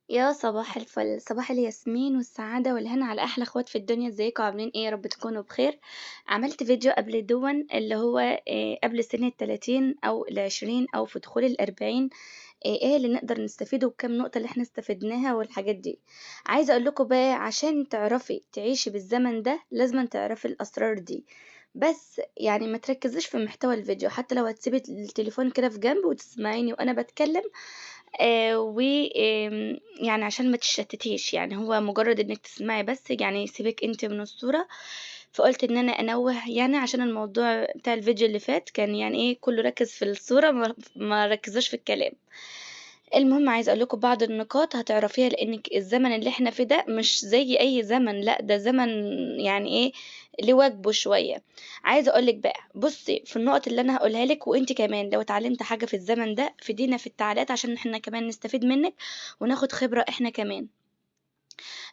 يا صباح الفل، صباح الياسمين والسعادة والهنا على أحلى أخوات في الدنيا، ازيكم عاملين إيه؟ يا رب تكونوا بخير. عملت فيديو قبل دون اللي هو قبل سن ال30 أو ال20 أو في دخول ال40. إيه اللي نقدر نستفيده وكام نقطة اللي إحنا استفدناها والحاجات دي. عايزة أقول لكم بقى عشان تعرفي تعيشي بالزمن ده لازمًا تعرفي الأسرار دي. بس يعني ما تركزيش في محتوى الفيديو، حتى لو هتسيبي التليفون كده في جنب وتسمعيني وأنا باتكلم. و يعني عشان ما تتشتتيش، يعني هو مجرد إنِّك تسمعي بس، يعني سيبِك أنتِ من الصورة. فقُلت إن أنا أنوّه يعني عشان الموضوع بتاع الفيديو اللي فات كان يعني إيه، كُلّه ركّز في الصورة ما ركّزوش في الكلام. المهم عايزة أقول لكم بعض النقاط هتعرفيها، لإنِّك الزمن اللي إحنا فيه ده مش زي أي زمن، لأ ده زمن يعني إيه، ليه واجبه شوية. عايزة أقول لِك بقى بُصّي في النُقط اللي أنا هاقولها لِك، وأنتِ كمان لو اتعلمتِ حاجة في الزمن ده فيدينا في التعليقات عشان إحنا كمان نستفيد منِّك وناخد خبرة إحنا كمان.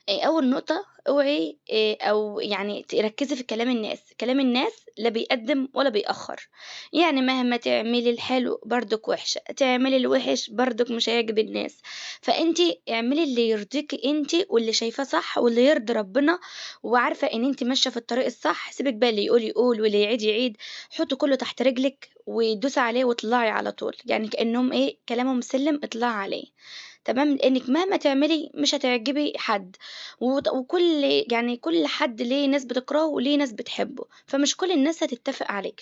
أول نقطة اوعي أو يعني ركّزي في كلام الناس، كلام الناس لا بيقدّم ولا بيأخّر. يعني مهما تعملي الحلو برضُك وِحشة، تعملي الوِحِش برضُك مش هيعجب الناس. فأنتِ اعملي اللي يرضيكِ أنتِ واللي شايفاه صح واللي يرضي ربنا، وعارفة إن أنتِ ماشية في الطريق الصح. سيبِك بقى اللي يقول يقول واللي يعيد يعيد. حُطّي كُلّه تحت رجلِك ودوسي عليه واطلعي على طول، يعني كإنّهم إيه، كلامهم سلِّم اطلعي عليه. تمام، لإنِّك مهما تعملي مش هتعجبي حد. وكل يعني كل حد ليه ناس بتكرهه وليه ناس بتحبه، فمش كل الناس هتتّفق عليكِ.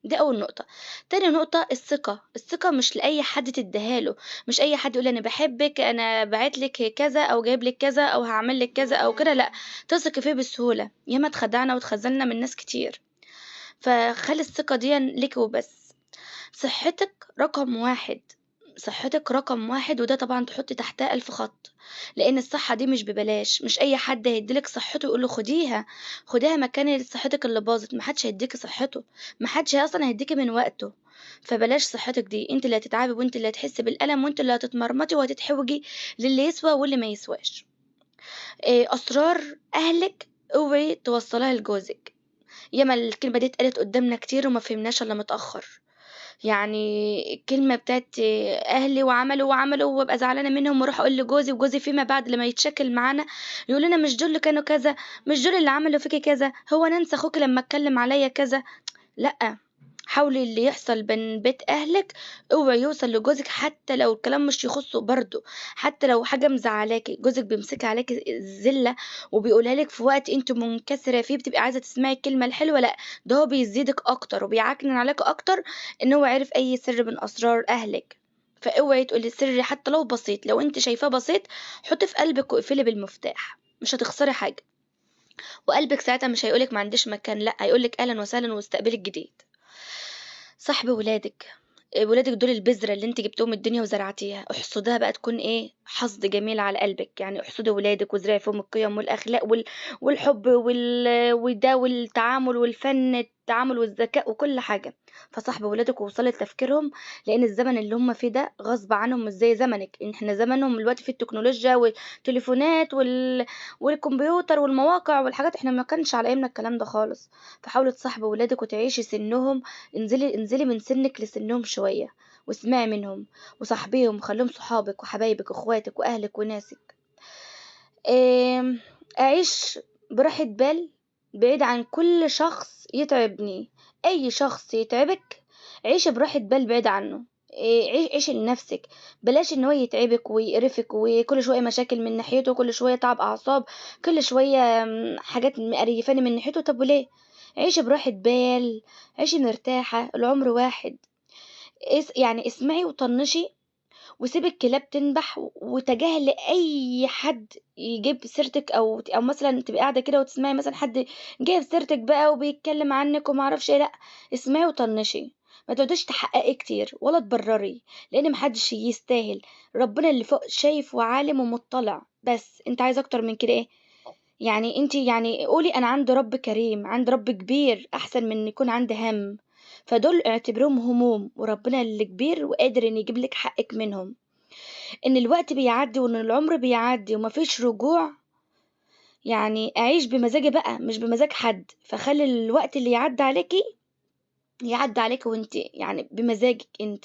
دي أول نقطة. تاني نقطة الثقة. الثقة مش لأي حد تدّيها له. مش أي حد يقول أنا باحبِّك، أنا باعت لِك كذا أو جايب لِك كذا أو هاعمل لِك كذا أو كده، لأ، تثقي فيه بسهولة. ياما اتخدعنا واتخذلنا من ناس كتير. فخلّي الثقة ديًا ليكِ وبس. صحتِك رقم 1. صحتِك رقم 1، وده طبعًا تحطّي تحتها ألف خط. لإن الصحة دي مش ببلاش، مش أي حد هيدّي لِك صحته يقول له خديها. خديها مكان صحتِك اللي باظت. ما حدش هيدّيكِ صحته. ما حدش أصلًا هيدّيكِ من وقته. فبلاش صحتِك دي، أنتِ اللي هتتعبي وأنتِ اللي هتحسّي بالألم وأنتِ اللي هتتمرمطي وهتتحوجي للي يسوى واللي ما يسواش. أسرار أهلِك اوعي توصّليها لجوزِك. ياما الكلمة دي اتقالت قدّامنا كتير وما فهمناش إلا متأخّر. يعني الكلمة بتاعة أهلي وعملوا، وعملوا وابقى زعلانة منهم واروح أقول لجوزي، وجوزي فيما بعد لمّا يتشاكل معانا يقول لنا مش دول اللي كانوا كذا، مش دول اللي عملوا فيكِ كذا، هو أنا أنسى أخوكِ لمّا اتكلم عليَّ كذا. لأ، حاولي اللي يحصل بين بيت أهلِك اوعي يوصل لجوزِك حتى لو الكلام مش يخصه برضه. حتى لو حاجة مزعلاكِ، جوزِك بيمسكها عليكِ الزلة وبيقولها لِك في وقت أنتِ منكسرة فيه بتبقي عايزة تسمعي الكلمة الحلوة، لأ، ده هو بيزيدِك أكتر وبيعكنن عليكِ أكتر إن هو عرف أي سر من أسرار أهلِك. فاوعي تقولي سر حتى لو بسيط، لو أنتِ شايفاه بسيط حطيه في قلبِك واقفلي بالمفتاح، مش هتخسري حاجة. وقلبِك ساعتها مش هيقول لِك ما عنديش مكان، لأ، هيقول لِك أهلًا وسهلًا واستقبلي الجديد. صاحبي ولادِك. ولادِك دول البذرة اللي أنتِ جبتيهم الدنيا وزرعتيها. احصديها بقى تكون إيه، حصد جميل على قلبِك. يعني احصدي ولادِك وازرعي فيهم القيم والأخلاق والحب وده والتعامل والفن التعامل والذكاء وكل حاجة. فصاحبي ولادِك ووصلي لتفكيرهم، لإن الزمن اللي هُم فيه ده غصب عنهم مش زي زمنِك. إحنا زمنهم دلوقتي فيه التكنولوجيا والتليفونات والكمبيوتر والمواقع والحاجات، إحنا ما كانش على أيامنا الكلام ده خالص. فحاولي تصاحبي ولادِك وتعيشي سنهم. انزلي من سنِّك لسنّهم شوية، واسمعي منهم، وصاحبيهم وخلّيهم صحابِك وحبايبِك واخواتِك وأهلِك وناسِك. أعيش براحة بال بعيد عن كل شخص يتعبني. أي شخص يتعبِك عيشي براحة بال بعيد عنّه. عيشي لنفسِك. بلاش إن هو يتعبِك ويقرفِك وكل شوية مشاكل من ناحيته، كل شوية تعب أعصاب، كل شوية حاجات مقريفاني من ناحيته. طب وليه؟ عيشي براحة بال. عيشي مرتاحة، العمر واحد. يعني اسمعي وطنّشي وسيبي الكلاب تنبح، وتجاهلي أي حد يجيب سيرتِك، أو مثلًا تبقي قاعدة كده وتسمعي مثلًا حد جايب سيرتِك بقى وبيتكلم عنِّك وما أعرفش إيه، لأ، اسمعي وطنّشي. ما تقعديش تحققي كتير ولا تبرّري، لإن ما حدش يستاهل. ربنا اللي فوق شايف وعالم ومُطّلع. بس أنتِ عايزة أكتر من كده إيه؟ يعني أنتِ يعني قولي أنا عندي رب كريم، عندي رب كبير أحسن من إن يكون عندي هَم. فدول اعتبريهم هموم، وربنا اللي كبير وقادر إن يجيب لِك حقِّك منهم. إن الوقت بيعدّي وإن العمر بيعدّي وما فيش رجوع. يعني أعيش بمزاجي بقى مش بمزاج حد. فخلّي الوقت اللي يعدّي عليكِ، يعدّي عليكِ وأنتِ يعني بمزاجِك أنتِ.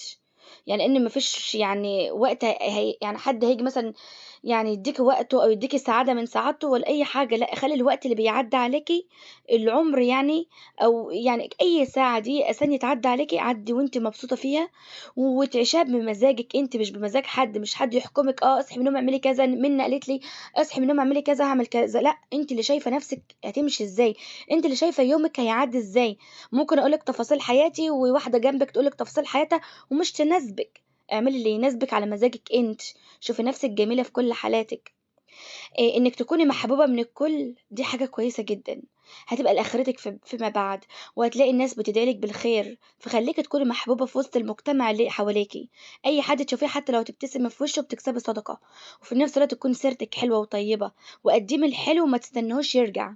يعني إن ما فيش يعني وقت يعني حد هييجي مثلًا يعني يدّيكِ وقته أو يدّيكِ سعادة من سعادته ولا أي حاجة، لأ خلّي الوقت اللي بيعدّي عليكِ العُمر يعني أو يعني أي ساعة دقيقة ثانية تعدّي عليكِ عدّي وأنتِ مبسوطة فيها، وتعيشيها بمزاجِك أنتِ مش بمزاج حد، مش حد يحكمِك اصحي من النوم اعملي كذا، منة قالت لي اصحي من النوم اعملي كذا هاعمل كذا، لأ أنتِ اللي شايفة نَفْسِك هتمشي إزاي، أنتِ اللي شايفة يومِك هيعدّي إزاي، ممكن أقول لِك تفاصيل حياتي وواحدة جنبِك تقول لِك تفاصيل حياتها ومش تناسبِك. اعملي اللي يناسبِك على مزاجِك أنتِ، شوفي نفسِك جميلة في كل حالاتِك، إنِّك تكوني محبوبة من الكل دي حاجة كويسة جدًا، هتبقى لآخرتِك فيما بعد، وهتلاقي الناس بتدعي لِك بالخير، فخلّيكِ تكوني محبوبة في وسط المجتمع اللي حواليكِ، أي حد تشوفيه حتى لو هتبتسمي في وشه بتكسبي صدقة، وفي نفس الوقت تكون سيرتِك حلوة وطيبة، وقدّمي الحلو وما تستنيهوش يرجع.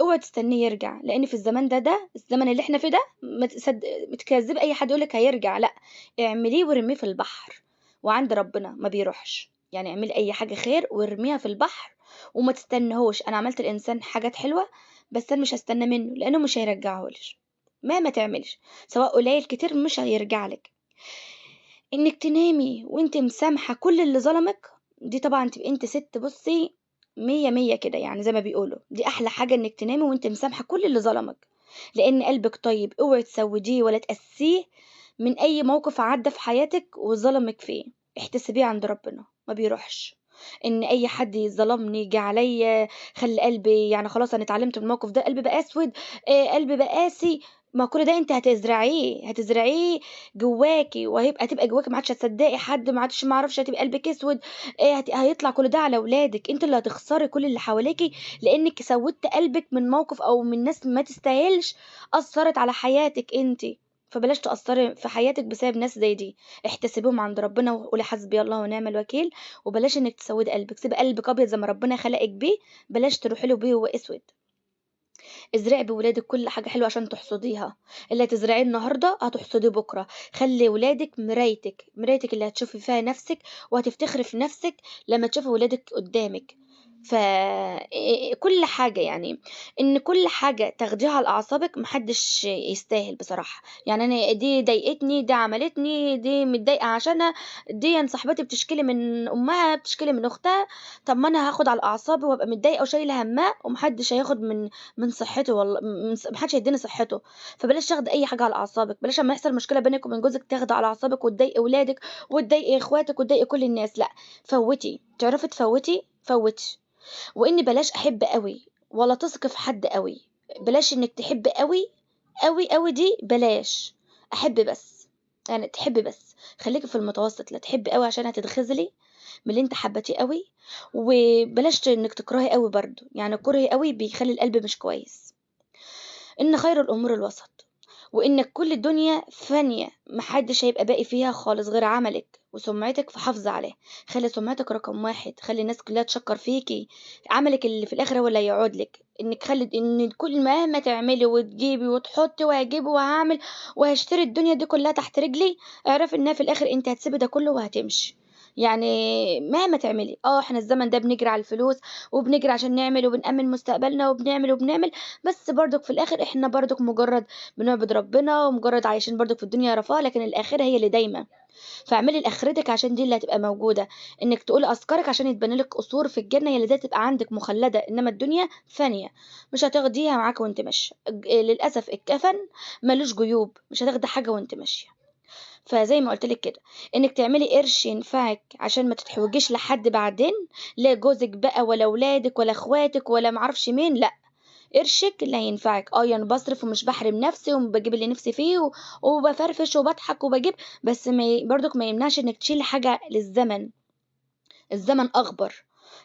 اوعي تستنيه يرجع لان في الزمان ده الزمن اللي احنا فيه ده ما تكذبي اي حد يقولك هيرجع لا اعمليه وارميه في البحر وعند ربنا ما بيروحش يعني اعملي اي حاجة خير وارميها في البحر وما تستنهوش انا عملت الانسان حاجات حلوة بس انا مش هستنى منه لانه مش هيرجعهولش مهما تعملش سواء قليل كتير مش هيرجعلك انك تنامي وانت مسامحة كل اللي ظلمك دي طبعا تبقى انت ست بصي مية مية كده يعني زي ما بيقولوا دي احلى حاجة انك تنامي وانت مسامحة كل اللي ظلمك لان قلبك طيب اوعي تسوديه ولا تقسيه من اي موقف عدى في حياتك وظلمك فيه احتسبيه عند ربنا ما بيروحش ان اي حد يظلمني جه عليا خلي قلبي يعني خلاص انا اتعلمت من الموقف ده قلبي بقى اسود قلبي بقى قاسي ما كل ده انت هتزرعيه جواكِ، هتبقى جواكِ ما عادش هتصدّقي حد، ما اعرفش هتبقى قلبِك أسود، هيطلع كل ده على ولادِك، أنتِ اللي هتخسري كل اللي حواليكِ، لإنِّك سوّدتِ قلبِك من موقف أو من ناس ما تستاهلش، أثّرت على حياتِك أنتِ، فبلاش تأثّري في حياتِك بسبب ناس زي دي، احتسبيهم عند ربنا وقولي حسبي الله ونعم الوكيل، وبلاش إنِّك تسوّدي قلبِك، سيبي قلبِك أبيض زي ما ربنا خلقِك بيه، بلاش تروحي له بيه وهو أسود. ازرعي بولادك كل حاجة حلوة عشان تحصديها اللي هتزرعيه النهاردة هتحصديه بكرة خلي ولادك مرايتك اللي هتشوفي فيها نفسك وهتفتخري في نفسك لما تشوفي ولادك قدامك كل حاجة يعني ان كل حاجة تاخديها على اعصابك محدش يستاهل بصراحة يعني انا دي ضايقتني دي عملتني دي متضايقة عشانها دي صاحبتي بتشكيلي من امها بتشكيلي من اختها طب ما انا هاخد على اعصابي وابقى متضايقة وشايلة همها ومحدش هياخد من صحته والله ما حدش هيديني صحته فبلاش تاخدي اي حاجه على اعصابك بلاش اما يحصل مشكله بينك وبين جوزك تاخدي على اعصابك وتضايقي ولادك وتضايقي اخواتك وتضايقي كل الناس لا فوتي تعرفي فوتي واني بلاش احب قوي ولا تثقي في حد قوي بلاش انك تحب قوي قوي قوي دي بلاش احب بس يعني تحبي بس خليكي في المتوسط لا تحبي قوي عشان هتتخذلي من اللي انت حبتيه قوي وبلاش انك تكرهي قوي برضو يعني الكره قوي بيخلي القلب مش كويس إن خير الأمور الوسط وإنك كل الدنيا فانية محدش هيبقى باقي فيها خالص غير عملك وسمعتك فحافظي عليه خلي سمعتك رقم واحد خلي الناس كلها تشكر فيكي عملك اللي في الآخر هو اللي هيقعد لك إنك خلي إن كل مهما تعملي وتجيبي وتحطي وهجيب وهعمل وهشتري الدنيا دي كلها تحت رجلي اعرفي إنها في الآخر أنت هتسيبي ده كله وهتمشي يعني مهما تعملي احنا الزمن ده بنجري على الفلوس وبنجري عشان نعمل وبنأمن مستقبلنا وبنعمل بس برضك في الاخر احنا برضك مجرد بنعبد ربنا ومجرد عايشين برضك في الدنيا رفاه لكن الاخره هي اللي دايمه فاعملي لاخرتك عشان دي اللي هتبقى موجوده انك تقولي اذكارك عشان يتبني لك قصور في الجنه هي اللي دي تبقى عندك مخلده انما الدنيا ثانيه مش هتاخديها معاك وانت ماشيه للاسف الكفن ملوش جيوب مش هتاخدي حاجه وانت ماشيه فزي ما قلت لك كده انك تعملي قرش ينفعك عشان ما تتحوجيش لحد بعدين لا جوزك بقى ولا ولادك ولا اخواتك ولا معرفش مين لا قرشك اللي هينفعك يعني بصرف ومش بحرم نفسي وبجيب اللي نفسي فيه وبفرفش وبضحك وبجيب بس برضك ما يمنعش انك تشيل حاجة للزمن الزمن اخبر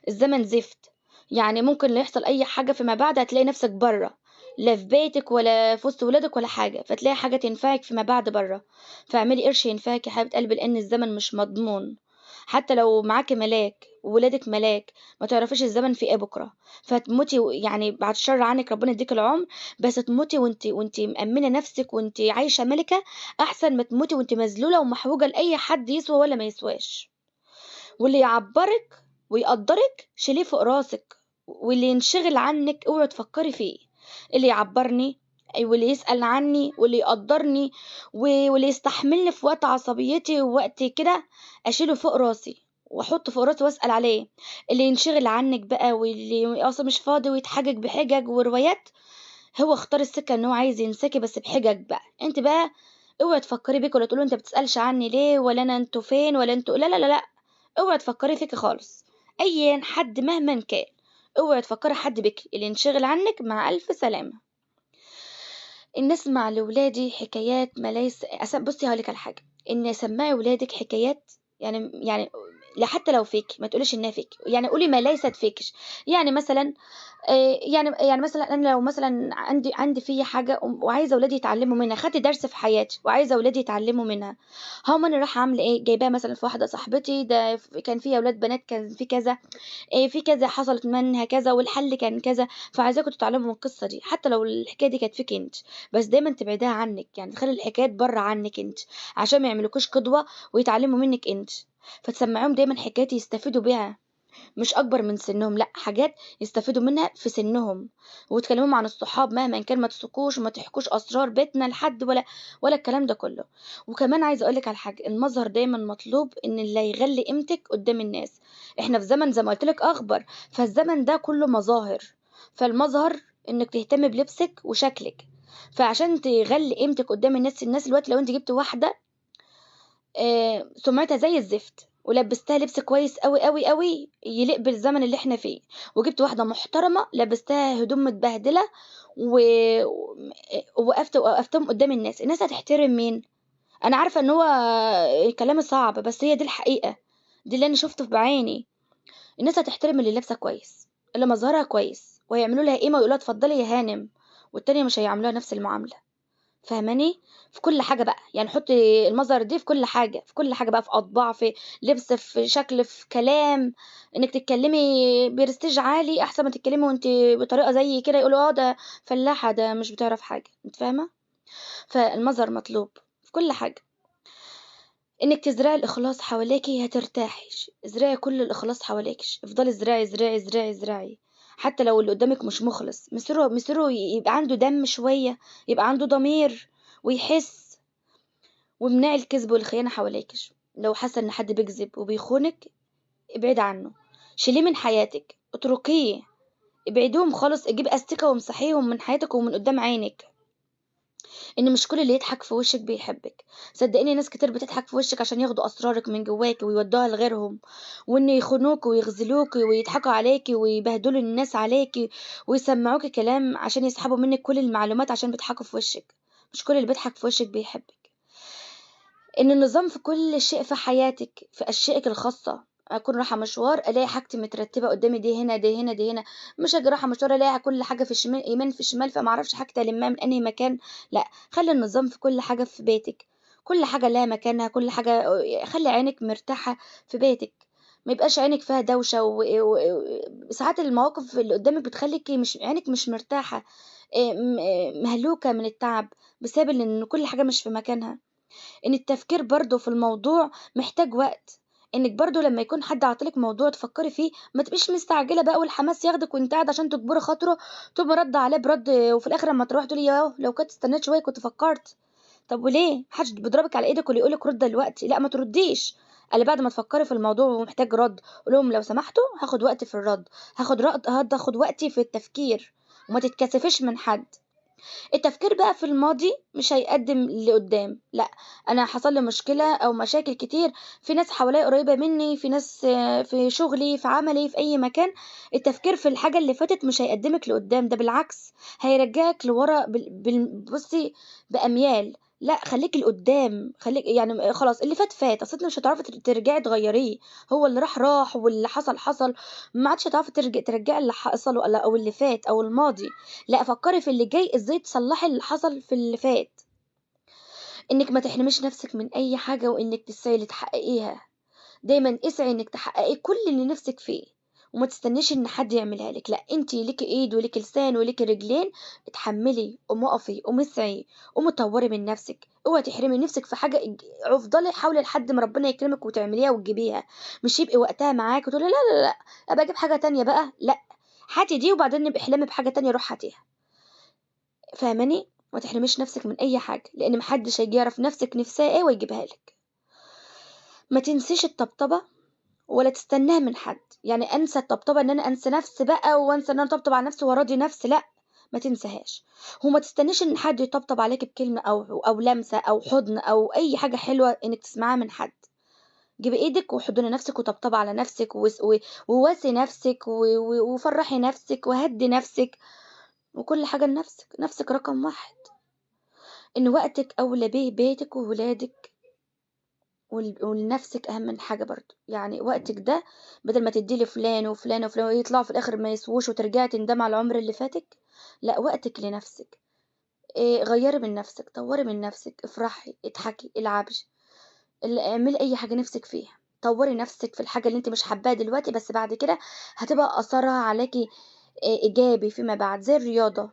الزمن زفت يعني ممكن لا يحصل اي حاجة فيما بعد هتلاقي نفسك بره لا في بيتك ولا في وسط ولادك ولا حاجة فتلاقي حاجة تنفعك فيما بعد بره فاعملي قرش ينفعك يا حبيبة قلبي لان الزمن مش مضمون حتى لو معاكي ملاك وولادك ملاك ما تعرفيش الزمن في ايه بكره فتموتي يعني بعد الشر عنك ربنا يديك العمر بس تموتي وانت مأمنة نفسك وانت عايشة ملكة احسن ما تموتي وانت مذلولة ومحوجة لأي حد يسوى ولا ما يسواش واللي يعبرك ويقدرك شيليه فوق راسك واللي ينشغل عنك اوعي تفكري فيه اللي يعبرني واللي يسأل عني واللي يقدرني واللي يستحملني في وقت عصبيتي ووقت كده اشيله فوق راسي واحطه فوق راسي واسأل عليه. اللي ينشغل عنك بقى واللي اصلا مش فاضي ويتحجج بحجج وروايات، هو اختار السكة ان هو عايز ينساكي بس بحجج بقى. انت بقى اوعي تفكري بيك ولا تقولوا انت بتسألش عني ليه ولا انا انتوا فين ولا انتوا، لا لا لا لا. اوعي تفكري فيكي خالص، ايا حد مهما كان. اوعي تفكري حد بك، اللي ينشغل عنك مع الف سلامة. الناس مع لولادي حكايات ما ليس بصي هقولك على حاجة، ان سمعي ولادك حكايات، يعني لا حتى لو فيك ما تقوليش انها فيك، يعني قولي ما ليست فيكش. يعني مثلا يعني مثلا انا لو مثلا عندي في حاجه وعايزه اولادي يتعلموا منها، خدت درس في حياتي وعايزه اولادي يتعلموا منها، هم انا راح عامله ايه؟ جايباها مثلا في واحده صاحبتي ده كان فيها اولاد بنات كان في كذا، في كذا حصلت منها كذا والحل كان كذا، فعايزاكم تتعلموا من القصه دي حتى لو الحكايه دي كانت فيك انت. بس دايما تبعدها عنك، يعني تخلي الحكايات بره عنك انت عشان ما يعملوكوش قدوه ويتعلموا منك انت. فتسمعيهم دايما حكايات يستفيدوا بيها، مش اكبر من سنهم، لا حاجات يستفيدوا منها في سنهم. وتكلموا عن الصحاب مهما كان، ما تسكوش وما تحكوش اسرار بيتنا لحد ولا الكلام ده كله. وكمان عايزه اقولك على حاجه، المظهر دايما مطلوب، ان اللي يغلي قيمتك قدام الناس. احنا في زمن زي ما قلت لك اخبر، فالزمن ده كله مظاهر. فالمظهر انك تهتم بلبسك وشكلك، فعشان تغلي قيمتك قدام الناس دلوقتي لو انت جبت واحده سمعتها زي الزفت ولبستها لبس كويس قوي قوي قوي يليق بالزمن اللي احنا فيه، وجبت واحدة محترمة لبستها هدوم متبهدلة و... وقفتهم قدام الناس هتحترم مين؟ انا عارفة ان هو كلام صعب بس هي دي الحقيقة، دي اللي انا شفته بعيني. الناس هتحترم اللي لابسة كويس، اللي مظهرها كويس، وهيعملوا لها قيمة ويقولوا لها اتفضلي يا هانم، والتانية مش هيعملوها نفس المعاملة. فاهماني؟ في كل حاجة بقى، يعني حطي المظهر دي في كل حاجة، في كل حاجة بقى، في أطباع، في لبس، في شكل، في كلام. انك تتكلمي برستيج عالي احسن ما تتكلمي وانت بطريقة زي كده يقولوا اه ده فلاحة، ده مش بتعرف حاجة. انت فاهمة؟ فالمظهر مطلوب في كل حاجة. انك تزرعي الاخلاص حواليكي هترتاحي، ازرعي كل الاخلاص حواليكي، افضلي ازرعي ازرعي ازرعي ازرعي. حتى لو اللي قدامك مش مخلص، مصيره يبقى عنده دم شوية، يبقى عنده ضمير ويحس. وامنعي الكذب والخيانة حواليكش، لو حاسة ان حد بيكذب وبيخونك ابعد عنه، شيليه من حياتك، اتركيه، ابعدوهم خالص، اجيب استيكة وامسحيهم من حياتك ومن قدام عينك. ان مش كل اللي يضحك في وشك بيحبك، صدقيني ناس كتير بتضحك في وشك عشان ياخدوا اسرارك من جواك ويودوها لغيرهم، وان يخونوك ويغزلوك ويضحكوا عليكي ويبهدلوا الناس عليكي ويسمعوك كلام عشان يسحبوا منك كل المعلومات عشان بيضحكوا في وشك. مش كل اللي بيضحك في وشك بيحبك. ان النظام في كل شيء في حياتك، في اشيائك الخاصه، اكون رايحه مشوار الاقي حاجتي مترتبه قدامي، دي هنا دي هنا دي هنا. مش اجي رايحه مشوار الاقي كل حاجه في الشمال يمين في الشمال فما اعرفش حاجتي المها من انهي مكان. لا، خلي النظام في كل حاجه في بيتك، كل حاجه لها مكانها، كل حاجه خلي عينك مرتاحه في بيتك. ما يبقاش عينك فيها دوشه ساعات المواقف اللي قدامك بتخليكي مش عينك مش مرتاحه، مهلوكه من التعب بسبب ان كل حاجه مش في مكانها. ان التفكير برضو في الموضوع محتاج وقت، انك برضو لما يكون حد عاطلك موضوع تفكري فيه، ما تبقيش مستعجله بقى والحماس ياخدك وانت قاعد عشان تجبري خاطره، تقومي رد عليه برد وفي الاخر لما تروح تقولي ياه لو كنت استنيت شويه كنت فكرت. طب وليه محدش بيضربك على ايدك واللي يقولك رد دلوقتي؟ لا ما ترديش، قال بعد ما تفكري في الموضوع ومحتاج رد قول لهم لو سمحتوا هاخد وقت في الرد، هاخد وقتي في التفكير، وما تتكسفيش من حد. التفكير بقى في الماضي مش هيقدم لقدام، لا. انا حصل لي مشكله او مشاكل كتير، في ناس حواليا قريبه مني، في ناس في شغلي في عملي في اي مكان. التفكير في الحاجه اللي فاتت مش هيقدمك لقدام، ده بالعكس هيرجعك لورا بصي باميال. لا خليك لقدام، خليك يعني خلاص اللي فات فات، اصل انت مش هتعرفي ترجعي تغيريه، هو اللي راح راح واللي حصل حصل، ما عادش هتعرفي ترجعي اللي حصل او اللي فات او الماضي. لا فكري في اللي جاي ازاي تصلحي اللي حصل في اللي فات. انك ما تحرميش نفسك من اي حاجة وانك تسعي لتحققيها، دايما اسعي انك تحققي كل اللي نفسك فيه، وما تستنيش ان حد يعملها لك، لا انتي ليكي ايد وليكي لسان وليكي رجلين، اتحملي قومي اقفي قومي اسعي قومي طوري من نفسك. اوعي تحرمي نفسك في حاجة، افضلي حاولي لحد ما ربنا يكرمك وتعمليها وتجيبيها. مش يبقي وقتها معاك وتقولي لا لا لا ابقى اجيب حاجة تانية بقى، لا هاتي دي وبعدين نبقى احلمي بحاجة تانية روح هاتيها. فاهماني؟ وما تحرميش نفسك من اي حاجه، لان محدش هيجي يعرف نفسك نفسها ايه ويجيبها لك. ما تنسيش الطبطبه ولا تستناها من حد. يعني انسى الطبطبه، ان انا انسى نفسي بقى وانسى ان انا اطبطب على نفسي وراضي نفسي، لا، ما تنساهاش. وما تستنيش ان حد يطبطب عليك بكلمه او لمسه او حضن او اي حاجه حلوه انك تسمعها من حد. جيبي ايدك وحضني نفسك وطبطبي على نفسك وواسي نفسك وفرحي نفسك وهدي نفسك، وكل حاجه لنفسك. نفسك رقم واحد. ان وقتك اولى به بيتك وولادك، ولنفسك اهم من حاجه برضو. يعني وقتك ده بدل ما تديه لفلان وفلان وفلان ويطلعوا في الاخر ما يسووش وترجعي تندمي على العمر اللي فاتك، لا، وقتك لنفسك. إيه، غيري من نفسك، طوري من نفسك، افرحي، اضحكي، العبي، اعملي اي حاجه نفسك فيها. طوري نفسك في الحاجه اللي انت مش حباها دلوقتي، بس بعد كده هتبقى اثرها عليكي ايجابي فيما بعد، زي الرياضه،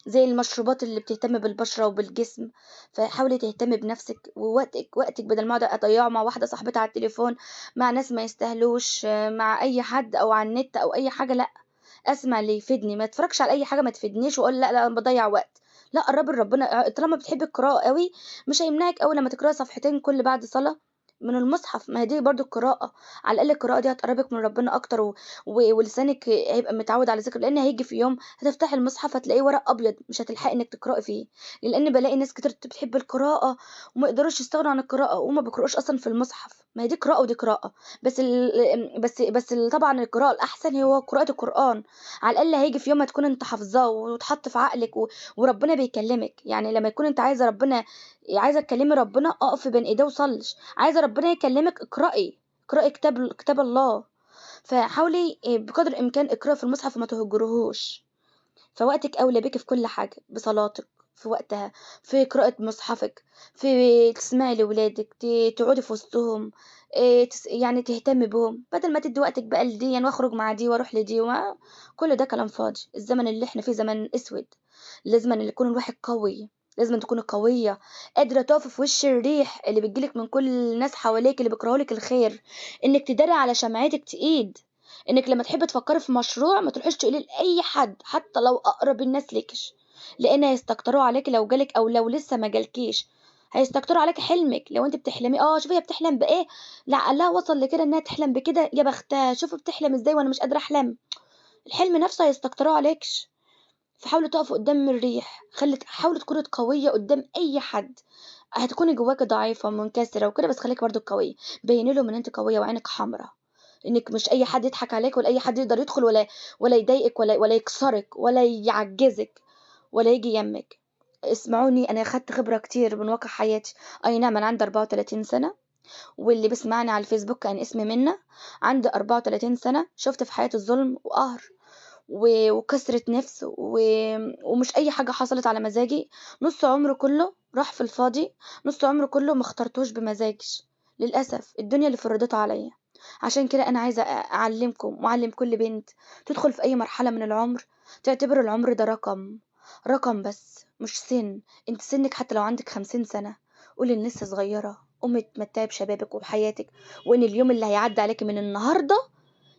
زي المشروبات اللي بتهتم بالبشره وبالجسم. فحاولي تهتمي بنفسك ووقتك بدل ما اقعد اضيعه مع واحده صاحبتها على التليفون، مع ناس ما يستاهلوش، مع اي حد او على النت او اي حاجه، لا. اسمع اللي يفيدني، ما اتفرجش على اي حاجه ما تفيدنيش واقول لا لا انا بضيع وقت. لا، قربي لربنا. طالما بتحبي القراءه قوي، مش هيمنعك قوي لما تقراي صفحتين كل بعد صلاه من المصحف. ما هي دي برضو القراءة. على الأقل القراءة دي هتقربك من ربنا أكتر، ولسانك هيبقى متعود على ذكر، لأن هيجي في يوم هتفتحي المصحف هتلاقيه ورق أبيض مش هتلحقي إنك تقرأي فيه. لأن بلاقي ناس كتير بتحب القراءة وما يقدروش يستغنوا عن القراءة وما بيقرأوش أصلا في المصحف. ما هي دي قراءة ودي قراءة. طبعا القراءة الأحسن هو قراءة القرآن. على الأقل هيجي في يوم هتكون أنت حافظاه وتحط في عقلك وربنا بيكلمك. يعني لما يكون أنت عايزة ربنا، عايزة تكلمي ربنا، اقفي بين ايديه وصلش. عايزة ربنا يكلمك، اقرأي كتاب الله. فحاولي بقدر الامكان اقرأي في المصحف وما تهجرهوش. فوقتك اولى بك في كل حاجة، بصلاتك في وقتها، في قراءة مصحفك، في تسمعي لولادك، تقعدي في وسطهم، يعني تهتمي بهم، بدل ما تدي وقتك بقى لدي واخرج مع دي واروح لدي كل ده كلام فاضي. الزمن اللي احنا فيه زمن اسود. لازم أن يكون الواحد قوي. لازم تكوني قوية، قادرة تقف في وش الريح اللي بتجيلك من كل الناس حواليك اللي بيكرهولك الخير. انك تداري على شمعتك تقيد. انك لما تحبي تفكري في مشروع ما تروحيش تقولي لاي حد حتى لو اقرب الناس ليكش، لان هيستكتروا عليك لو جالك او لو لسه ما جالكيش. هيستكتروا عليك حلمك. لو انت بتحلمي، شوفي هي بتحلم بايه، لعلها وصل لكده انها تحلم بكده، يا بختها، شوفي بتحلم ازاي وانا مش قادره احلم. الحلم نفسه هيستكتروا عليكش. فحاولي تقفي قدام الريح، حاولي تكوني قوية قدام أي حد. هتكوني جواكي ضعيفة ومنكسرة وكده، بس خليكي برضو قوية. بيني لهم إن أنت قوية وعينك حمرا، إنك مش أي حد يضحك عليك ولا أي حد يقدر يدخل ولا يضايقك ولا يكسرك ولا يعجزك ولا يجي يمك. اسمعوني، أنا أخدت خبرة كتير من واقع حياتي. أي نعم، أنا عندي 34 سنة، واللي بيسمعني على الفيسبوك كان اسمي منة. عندي 34 سنة شفت في حياتي الظلم وقهر وكسرة نفس ومش أي حاجة حصلت على مزاجي. نص عمره كله راح في الفاضي. نص عمره كله ما اخترتوش بمزاجش. للأسف الدنيا اللي فرضتها عليا. عشان كده أنا عايزة أعلمكم وأعلم كل بنت تدخل في أي مرحلة من العمر، تعتبر العمر ده رقم بس مش سن. انت سنك حتى لو عندك 50 سنة، قولي إن لسه صغيرة، قومي تمتعي بشبابك وبحياتك، وإن اليوم اللي هيعدي عليك من النهاردة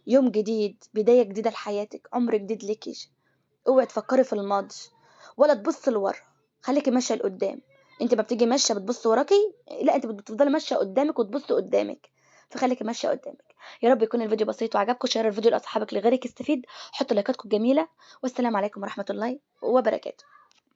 يوم جديد، بداية جديدة لحياتك، عمر جديد ليكي. اوعي تفكري في الماضي ولا تبص لورا. خليكي ماشية لقدام. انت ما بتيجي ماشية بتبص وراكي، لا، انت بتفضلي ماشية قدامك وتبص قدامك. فخليكي ماشية قدامك. يا رب يكون الفيديو بسيط وعجبكم. شير الفيديو لاصحابك لغيرك يستفيد. حطوا لايكاتكم الجميلة. والسلام عليكم ورحمة الله وبركاته.